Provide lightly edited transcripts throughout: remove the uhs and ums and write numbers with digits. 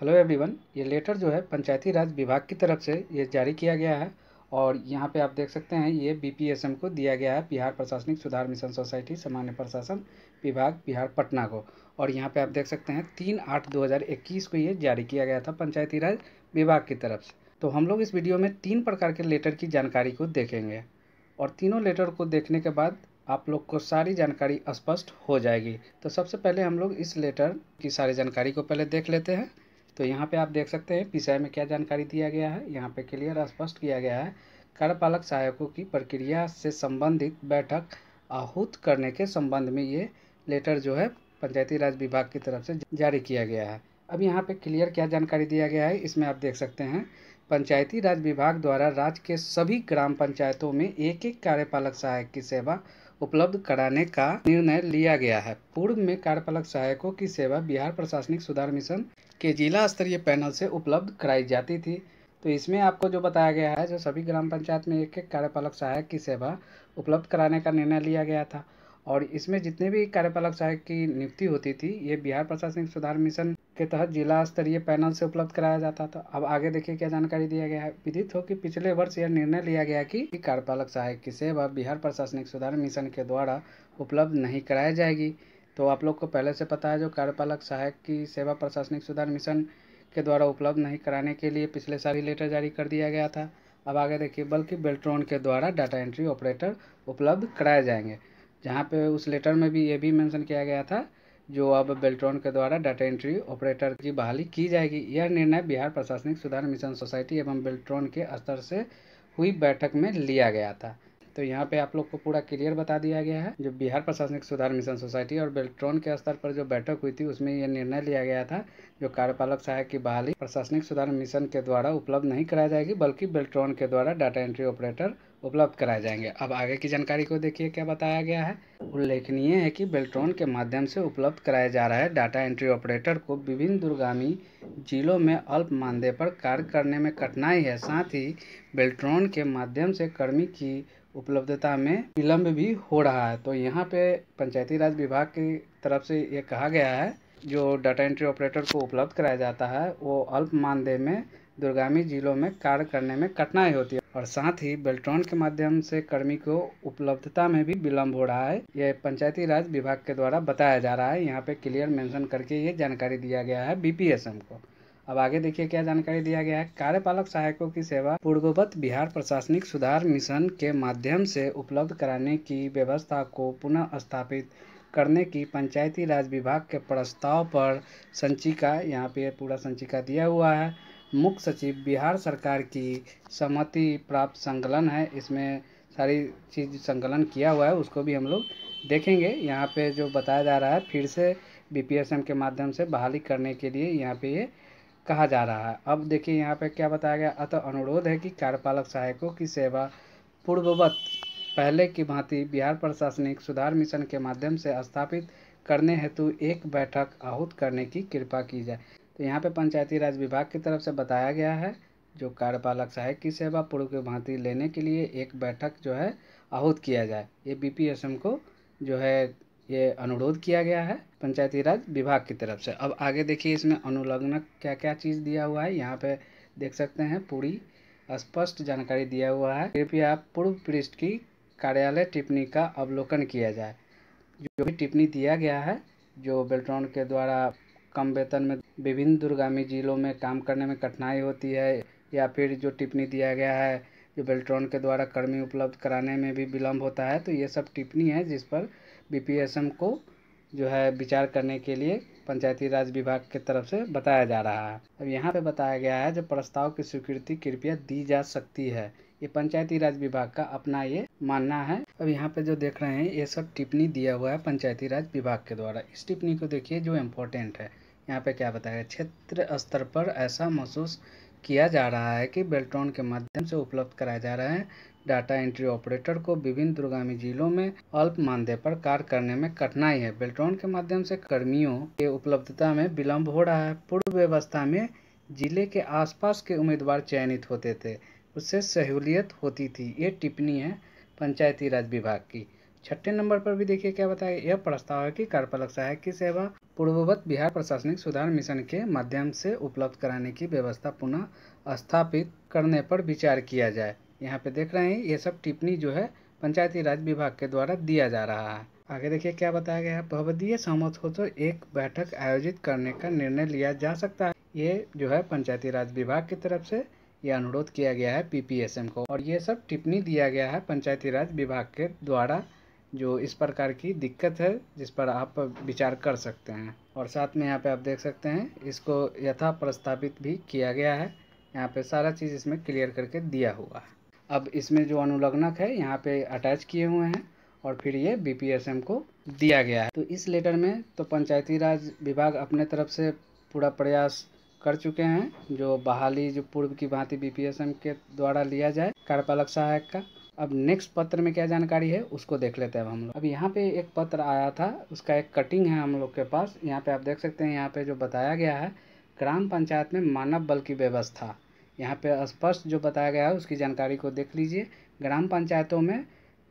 Hello everyone, ये letter जो है पंचायती राज विभाग की तरफ से ये जारी किया गया है। और यहाँ पे आप देख सकते हैं ये बीपीएसएम को दिया गया है, बिहार प्रशासनिक सुधार मिशन सोसाइटी सामान्य प्रशासन विभाग बिहार पटना को। और यहाँ पे आप देख सकते हैं 3/8/2021 को ये जारी किया गया था पंचायती राज विभाग की तरफ से। तो हम लोग इस वीडियो में 3 प्रकार के लेटर की जानकारी को देखेंगे और तीनों लेटर को देखने के बाद आप लोग को सारी जानकारी स्पष्ट हो जाएगी। तो सबसे पहले हम लोग इस लेटर की सारी जानकारी को पहले देख लेते हैं। तो यहाँ पे आप देख सकते हैं विषय में क्या जानकारी दिया गया है। यहाँ पे क्लियर स्पष्ट किया गया है, कार्यपालक सहायकों की प्रक्रिया से संबंधित बैठक आहूत करने के संबंध में ये लेटर जो है पंचायती राज विभाग की तरफ से जारी किया गया है। अब यहाँ पे क्लियर क्या जानकारी दिया गया है, इसमें आप देख सकते हैं पंचायती राज विभाग द्वारा राज्य के सभी ग्राम पंचायतों में एक एक कार्यपालक सहायक की सेवा उपलब्ध कराने का निर्णय लिया गया है। पूर्व में कार्यपालक सहायकों की सेवा बिहार प्रशासनिक सुधार मिशन के जिला स्तरीय पैनल से उपलब्ध कराई जाती थी। तो इसमें आपको जो बताया गया है, जो सभी ग्राम पंचायत में एक एक कार्यपालक सहायक की सेवा उपलब्ध कराने का निर्णय लिया गया था। और इसमें जितने भी कार्यपालक सहायक की नियुक्ति होती थी ये बिहार प्रशासनिक सुधार मिशन के तहत जिला स्तरीय पैनल से उपलब्ध कराया जाता था। अब आगे देखिए क्या जानकारी दिया गया है। विदित हो कि पिछले वर्ष यह निर्णय लिया गया कि कार्यपालक सहायक की सेवा बिहार प्रशासनिक सुधार मिशन के द्वारा उपलब्ध नहीं कराई जाएगी। तो आप लोग को पहले से पता है, जो कार्यपालक सहायक की सेवा प्रशासनिक सुधार मिशन के द्वारा उपलब्ध नहीं कराने के लिए पिछले साल ही लेटर जारी कर दिया गया था। अब आगे देखिए, बल्कि बेल्ट्रॉन के द्वारा डाटा एंट्री ऑपरेटर उपलब्ध कराए जाएंगे। जहाँ पे उस लेटर में भी ये भी मेंशन किया गया था, जो अब बेल्ट्रॉन के द्वारा डाटा एंट्री ऑपरेटर की बहाली की जाएगी। यह निर्णय बिहार प्रशासनिक सुधार मिशन सोसाइटी एवं बेल्ट्रॉन के स्तर से हुई बैठक में लिया गया था। तो यहाँ पे आप लोग को पूरा क्लियर बता दिया गया है। जो बिहार प्रशासनिक सुधार मिशन सोसाइटी और बेल्ट्रॉन के स्तर पर जो बैठक हुई थी उसमें यह निर्णय लिया गया था, जो कार्यपालक सहायक की बहाली प्रशासनिक सुधार मिशन के द्वारा उपलब्ध नहीं कराई जाएगी, बल्कि बेल्ट्रॉन के द्वारा डाटा एंट्री ऑपरेटर उपलब्ध कराए जाएंगे। अब आगे की जानकारी को देखिए क्या बताया गया है। उल्लेखनीय है कि बेल्ट्रॉन के माध्यम से उपलब्ध कराया जा रहा है डाटा एंट्री ऑपरेटर को विभिन्न दूरगामी जिलों में अल्प मानदेय पर कार्य करने में कठिनाई है। साथ ही बेल्ट्रॉन के माध्यम से कर्मी की उपलब्धता में विलम्ब भी हो रहा है। तो यहाँ पे पंचायती राज विभाग की तरफ से ये कहा गया है, जो डाटा एंट्री ऑपरेटर को उपलब्ध कराया जाता है वो अल्प मानदेय में दूरगामी जिलों में कार्य करने में कठिनाई होती है। और साथ ही बेल्ट्रॉन के माध्यम से कर्मी को उपलब्धता में भी विलम्ब हो रहा है। यह पंचायती राज विभाग के द्वारा बताया जा रहा है। यहाँ पे क्लियर मेंशन करके ये जानकारी दिया गया है बीपीएसएम को। अब आगे देखिए क्या जानकारी दिया गया है। कार्यपालक सहायकों की सेवा पूर्ववत बिहार प्रशासनिक सुधार मिशन के माध्यम से उपलब्ध कराने की व्यवस्था को पुनः स्थापित करने की पंचायती राज विभाग के प्रस्ताव पर संचिका, यहाँ पे पूरा संचिका दिया हुआ है, मुख्य सचिव बिहार सरकार की सहमति प्राप्त संकलन है। इसमें सारी चीज़ संकलन किया हुआ है, उसको भी हम लोग देखेंगे। यहाँ पे जो बताया जा रहा है, फिर से बीपीएसएम के माध्यम से बहाली करने के लिए यहाँ पे ये कहा जा रहा है। अब देखिए यहाँ पे क्या बताया गया। अतः अनुरोध है कि कार्यपालक सहायकों की सेवा पूर्ववत पहले की भांति बिहार प्रशासनिक सुधार मिशन के माध्यम से स्थापित करने हेतु एक बैठक आहूत करने की कृपा की जाए। तो यहाँ पे पंचायती राज विभाग की तरफ से बताया गया है, जो कार्यपालक सहायक की सेवा पूर्व की भांति लेने के लिए एक बैठक जो है आहूत किया जाए। ये बीपीएसएम को जो है ये अनुरोध किया गया है पंचायती राज विभाग की तरफ से। अब आगे देखिए इसमें अनुलग्नक क्या क्या चीज़ दिया हुआ है। यहाँ पे देख सकते हैं पूरी स्पष्ट जानकारी दिया हुआ है। कृपया पूर्व पृष्ठ की कार्यालय टिप्पणी का अवलोकन किया जाए। जो भी टिप्पणी दिया गया है, जो बेल्ट्रॉन के द्वारा कम वेतन में विभिन्न दूरगामी जिलों में काम करने में कठिनाई होती है, या फिर जो टिप्पणी दिया गया है जो बेल्ट्रॉन के द्वारा कर्मी उपलब्ध कराने में भी विलम्ब होता है, तो ये सब टिप्पणी है जिस पर बीपीएसएम को जो है विचार करने के लिए पंचायती राज विभाग की तरफ से बताया जा रहा है। अब यहाँ पे बताया गया है, जो प्रस्ताव की स्वीकृति कृपया दी जा सकती है। ये पंचायती राज विभाग का अपना ये मानना है। अब यहाँ पे जो देख रहे हैं ये सब टिप्पणी दिया हुआ है पंचायती राज विभाग के द्वारा। इस टिप्पणी को देखिए जो इम्पोर्टेंट है। यहाँ पे क्या बताया, क्षेत्र स्तर पर ऐसा महसूस किया जा रहा है कि बेल्ट्रॉन के माध्यम से उपलब्ध कराए जा रहे हैं डाटा एंट्री ऑपरेटर को विभिन्न दूरगामी जिलों में अल्प मानदेय पर कार्य करने में कठिनाई है। बेल्ट्रॉन के माध्यम से कर्मियों के उपलब्धता में विलम्ब हो रहा है। पूर्व व्यवस्था में जिले के आसपास के उम्मीदवार चयनित होते थे, उससे सहूलियत होती थी। ये टिप्पणी है पंचायती राज विभाग की। 6ठे नंबर पर भी देखिए क्या बताया, यह प्रस्ताव है कि कार्यपालक सहायक की सेवा पूर्ववत बिहार प्रशासनिक सुधार मिशन के माध्यम से उपलब्ध कराने की व्यवस्था पुनः स्थापित करने पर विचार किया जाए। यहाँ पे देख रहे हैं ये सब टिप्पणी जो है पंचायती राज विभाग के द्वारा दिया जा रहा है। आगे देखिए क्या बताया गया है, भवदीय सहमत हो तो एक बैठक आयोजित करने का निर्णय लिया जा सकता है। ये जो है पंचायती राज विभाग की तरफ से ये अनुरोध किया गया है पीपीएसएम को, और ये सब टिप्पणी दिया गया है पंचायती राज विभाग के द्वारा, जो इस प्रकार की दिक्कत है जिस पर आप विचार कर सकते हैं। और साथ में यहाँ पे आप देख सकते हैं इसको यथा प्रस्तावित भी किया गया है। यहाँ पे सारा चीज़ इसमें क्लियर करके दिया हुआ है। अब इसमें जो अनुलग्नक है यहाँ पे अटैच किए हुए हैं और फिर ये बीपीएसएम को दिया गया है। तो इस लेटर में तो पंचायती राज विभाग अपने तरफ से पूरा प्रयास कर चुके हैं, जो बहाली जो पूर्व की भांति बीपीएसएम के द्वारा लिया जाए कार्यपालक सहायक का। अब नेक्स्ट पत्र में क्या जानकारी है उसको देख लेते हैं हम लोग। अब यहाँ पे एक पत्र आया था, उसका एक कटिंग है हम लोग के पास। यहाँ पे आप देख सकते हैं, यहाँ पे जो बताया गया है ग्राम पंचायत में मानव बल की व्यवस्था, यहाँ पे स्पष्ट जो बताया गया है उसकी जानकारी को देख लीजिए। ग्राम पंचायतों में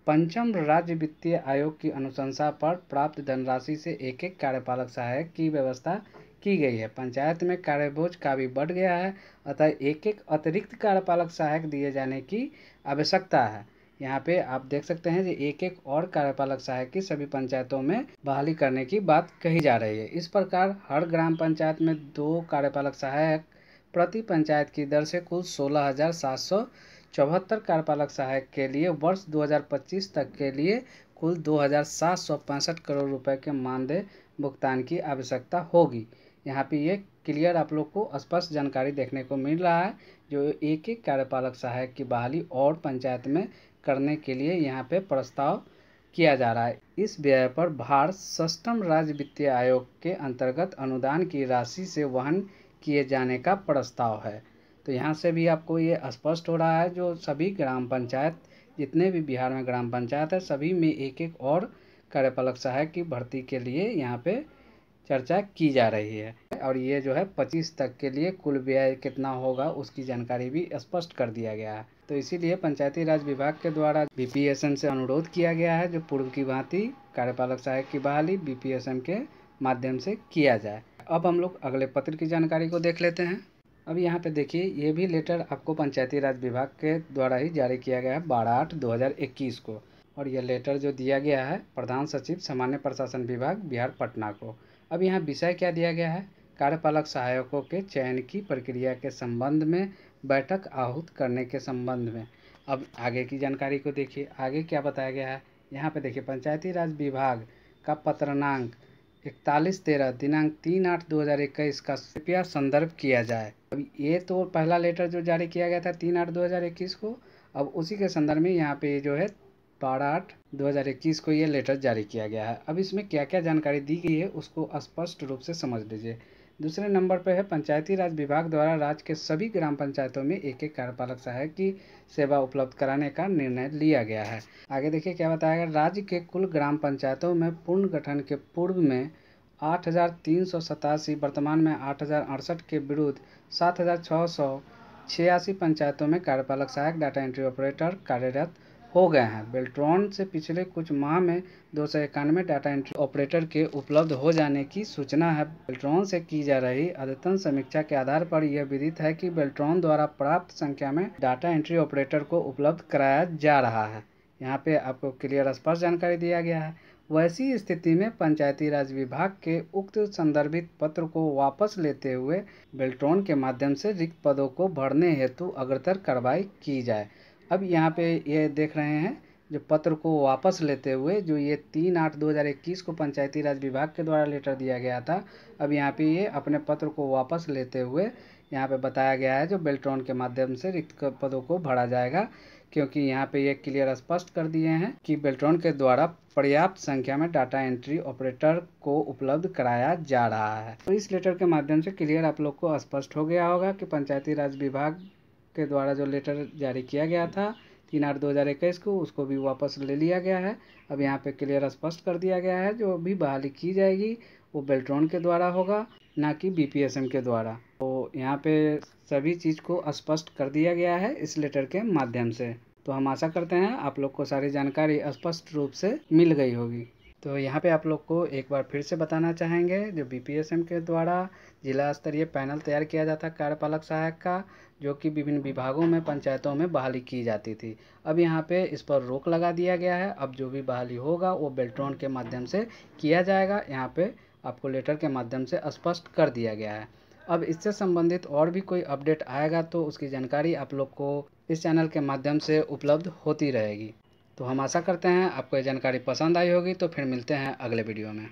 पंचम राज्य वित्तीय आयोग की अनुशंसा पर प्राप्त धनराशि से एक एक कार्यपालक सहायक की व्यवस्था की गई है। पंचायत में कार्यबोझ काफी बढ़ गया है, अतः एक एक अतिरिक्त कार्यपालक सहायक दिए जाने की आवश्यकता है। यहाँ पे आप देख सकते हैं कि एक एक और कार्यपालक सहायक की सभी पंचायतों में बहाली करने की बात कही जा रही है। इस प्रकार हर ग्राम पंचायत में 2 कार्यपालक सहायक प्रति पंचायत की दर से कुल 16,774 कार्यपालक सहायक के लिए वर्ष 2025 तक के लिए कुल 2,765 करोड़ रुपए के मानदेय भुगतान की आवश्यकता होगी। यहाँ पे ये क्लियर आप लोग को स्पष्ट जानकारी देखने को मिल रहा है, जो एक एक कार्यपालक सहायक की बहाली और पंचायत में करने के लिए यहाँ पे प्रस्ताव किया जा रहा है। इस व्यय पर भार षष्ठम राज्य वित्तीय आयोग के अंतर्गत अनुदान की राशि से वहन किए जाने का प्रस्ताव है। तो यहाँ से भी आपको ये स्पष्ट हो रहा है, जो सभी ग्राम पंचायत जितने भी बिहार में ग्राम पंचायत है सभी में एक एक और कार्यपालक सहायक की भर्ती के लिए यहाँ पे चर्चा की जा रही है। और ये जो है 25 तक के लिए कुल व्यय कितना होगा उसकी जानकारी भी स्पष्ट कर दिया गया है। तो इसीलिए पंचायती राज विभाग के द्वारा बीपीएसएम से अनुरोध किया गया है जो पूर्व की भांति कार्यपालक सहायक की बहाली बीपीएसएम के माध्यम से किया जाए। अब हम लोग अगले पत्र की जानकारी को देख लेते हैं। अब यहाँ पे देखिए ये भी लेटर आपको पंचायती राज विभाग के द्वारा ही जारी किया गया है 12/8/2021 को, और यह लेटर जो दिया गया है प्रधान सचिव सामान्य प्रशासन विभाग बिहार पटना को। अब यहाँ विषय क्या दिया गया है, कार्यपालक सहायकों के चयन की प्रक्रिया के संबंध में बैठक आहूत करने के संबंध में। अब आगे की जानकारी को देखिए, आगे क्या बताया गया है। यहाँ पे देखिए पंचायती राज विभाग का पत्रनांक 41/13 दिनांक 3/8/2021 का कृपया संदर्भ किया जाए। अब ये तो पहला लेटर जो जारी किया गया था 3/8/2021 को, अब उसी के संदर्भ में यहाँ पे जो है 12/8/2021 को ये लेटर जारी किया गया है। अब इसमें क्या क्या जानकारी दी गई है उसको स्पष्ट रूप से समझ लीजिए। दूसरे नंबर पर है पंचायती राज विभाग द्वारा राज्य के सभी ग्राम पंचायतों में एक एक कार्यपालक सहायक की सेवा उपलब्ध कराने का निर्णय लिया गया है। आगे देखिए क्या बताया गया, राज्य के कुल ग्राम पंचायतों में पूर्ण गठन के पूर्व में 8,387, वर्तमान में 8,068 के विरुद्ध 7,686 पंचायतों में कार्यपालक सहायक डाटा एंट्री ऑपरेटर कार्यरत हो गए हैं। बेल्ट्रॉन से पिछले कुछ माह में 291 डाटा एंट्री ऑपरेटर के उपलब्ध हो जाने की सूचना है। बेल्ट्रॉन से की जा रही अद्यतन समीक्षा के आधार पर यह विदित है कि बेल्ट्रॉन द्वारा प्राप्त संख्या में डाटा एंट्री ऑपरेटर को उपलब्ध कराया जा रहा है। यहाँ पे आपको क्लियर स्पष्ट जानकारी दिया गया है। वैसी स्थिति में पंचायती राज विभाग के उक्त संदर्भित पत्र को वापस लेते हुए बेल्ट्रॉन के माध्यम से रिक्त पदों को भरने हेतु अग्रतर कार्रवाई की जाए। अब यहाँ पे ये देख रहे हैं जो पत्र को वापस लेते हुए जो ये 3/8/2021 को पंचायती राज विभाग के द्वारा लेटर दिया गया था, अब यहाँ पे ये अपने पत्र को वापस लेते हुए यहाँ पे बताया गया है जो बेल्ट्रॉन के माध्यम से रिक्त पदों को भरा जाएगा, क्योंकि यहाँ पे ये क्लियर स्पष्ट कर दिए हैं कि बेल्ट्रॉन के द्वारा पर्याप्त संख्या में डाटा एंट्री ऑपरेटर को उपलब्ध कराया जा रहा है। तो इस लेटर के माध्यम से क्लियर आप लोग को स्पष्ट हो गया होगा कि पंचायती राज विभाग के द्वारा जो लेटर जारी किया गया था 3/8/2021 को, उसको भी वापस ले लिया गया है। अब यहाँ पे क्लियर स्पष्ट कर दिया गया है जो भी बहाली की जाएगी वो बेल्ट्रॉन के द्वारा होगा, ना कि बीपीएसएम के द्वारा। तो यहाँ पे सभी चीज़ को स्पष्ट कर दिया गया है इस लेटर के माध्यम से। तो हम आशा करते हैं आप लोग को सारी जानकारी स्पष्ट रूप से मिल गई होगी। तो यहाँ पे आप लोग को एक बार फिर से बताना चाहेंगे, जो बीपीएसएम के द्वारा जिला स्तरीय पैनल तैयार किया जाता है कार्यपालक सहायक का, जो कि विभिन्न विभागों में पंचायतों में बहाली की जाती थी। अब यहाँ पे इस पर रोक लगा दिया गया है। अब जो भी बहाली होगा वो बेल्ट्रॉन के माध्यम से किया जाएगा। यहाँ पे आपको लेटर के माध्यम से स्पष्ट कर दिया गया है। अब इससे संबंधित और भी कोई अपडेट आएगा तो उसकी जानकारी आप लोग को इस चैनल के माध्यम से उपलब्ध होती रहेगी। तो हम आशा करते हैं आपको ये जानकारी पसंद आई होगी। तो फिर मिलते हैं अगले वीडियो में।